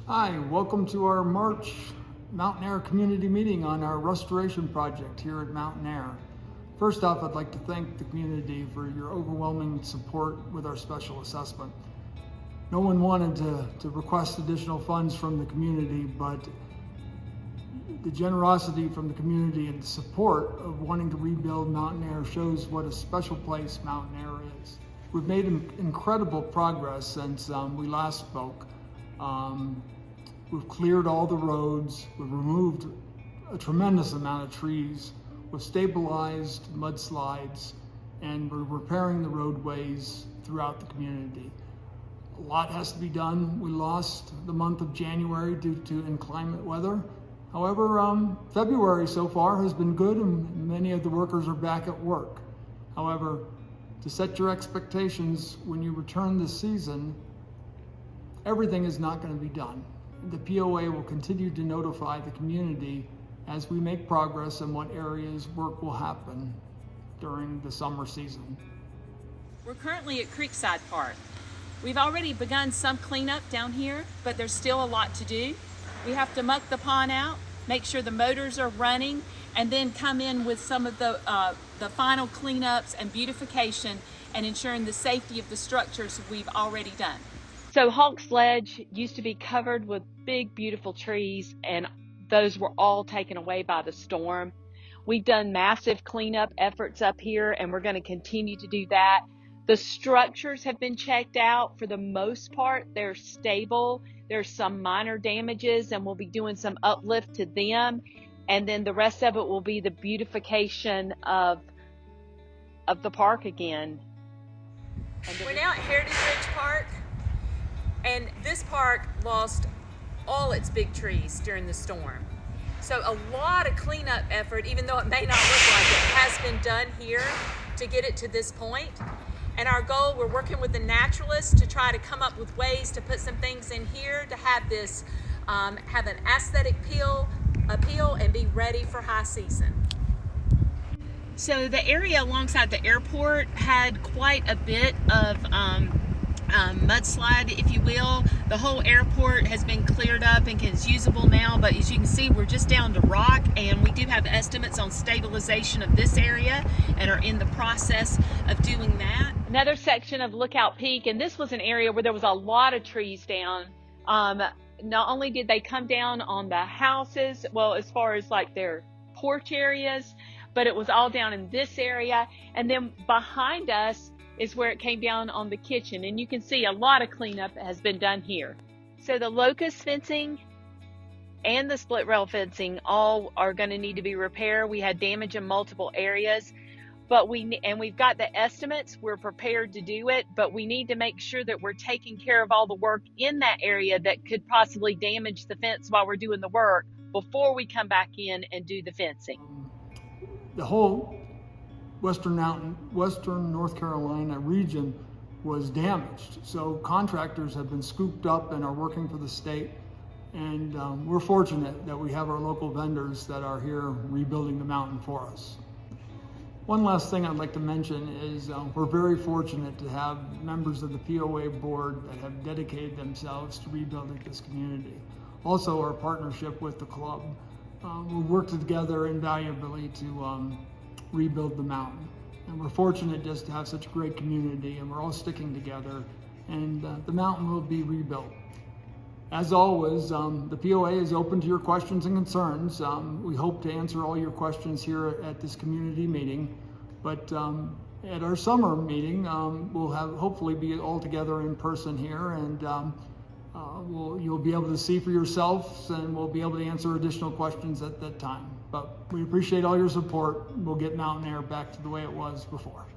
Hi, welcome to our March Mountain Air community meeting on our restoration project here at Mountain Air. First off, I'd like to thank the community for your overwhelming support with our special assessment. No one wanted to request additional funds from the community, but the generosity from the community and the support of wanting to rebuild Mountain Air shows what a special place Mountain Air is. We've made incredible progress since we last spoke. We've cleared all the roads, we've removed a tremendous amount of trees, we've stabilized mudslides, and we're repairing the roadways throughout the community. A lot has to be done. We lost the month of January due to inclement weather. However, February so far has been good and many of the workers are back at work. However, to set your expectations when you return this season, everything is not going to be done. The POA will continue to notify the community as we make progress in what areas work will happen during the summer season. We're currently at Creekside Park. We've already begun some cleanup down here, but there's still a lot to do. We have to muck the pond out, make sure the motors are running, and then come in with some of the final cleanups and beautification and ensuring the safety of the structures we've already done. So Hawk's Ledge used to be covered with big, beautiful trees, and those were all taken away by the storm. We've done massive cleanup efforts up here, and we're going to continue to do that. The structures have been checked out. For the most part, they're stable. There's some minor damages, and we'll be doing some uplift to them. And then the rest of it will be the beautification of the park again. We're now at Heritage Ridge Park. And this park lost all its big trees during the storm. So a lot of cleanup effort, even though it may not look like it, has been done here to get it to this point. And our goal, we're working with the naturalists to try to come up with ways to put some things in here to have this, have an aesthetic appeal and be ready for high season. So the area alongside the airport had quite a bit of mudslide, if you will. The whole airport has been cleared up and is usable now, but as you can see, we're just down to rock, and we do have estimates on stabilization of this area and are in the process of doing that. Another section of Lookout Peak, and this was an area where there was a lot of trees down. Not only did they come down on the houses, well, as far as like their porch areas, but it was all down in this area. And then behind us is where it came down on the kitchen, and you can see a lot of cleanup has been done here. So the locust fencing and the split rail fencing all are going to need to be repaired. We had damage in multiple areas, but we've got the estimates. We're prepared to do it, but we need to make sure that we're taking care of all the work in that area that could possibly damage the fence while we're doing the work before we come back in and do the fencing. The whole Western North Carolina region was damaged. So contractors have been scooped up and are working for the state. And we're fortunate that we have our local vendors that are here rebuilding the mountain for us. One last thing I'd like to mention is we're very fortunate to have members of the POA board that have dedicated themselves to rebuilding this community. Also, our partnership with the club. We worked together invaluably to rebuild the mountain. And we're fortunate just to have such a great community, and we're all sticking together, and the mountain will be rebuilt. As always, the POA is open to your questions and concerns. We hope to answer all your questions here at this community meeting, but at our summer meeting, we'll hopefully be all together in person here, and you'll be able to see for yourselves, and we'll be able to answer additional questions at that time. But we appreciate all your support. We'll get Mountain Air back to the way it was before.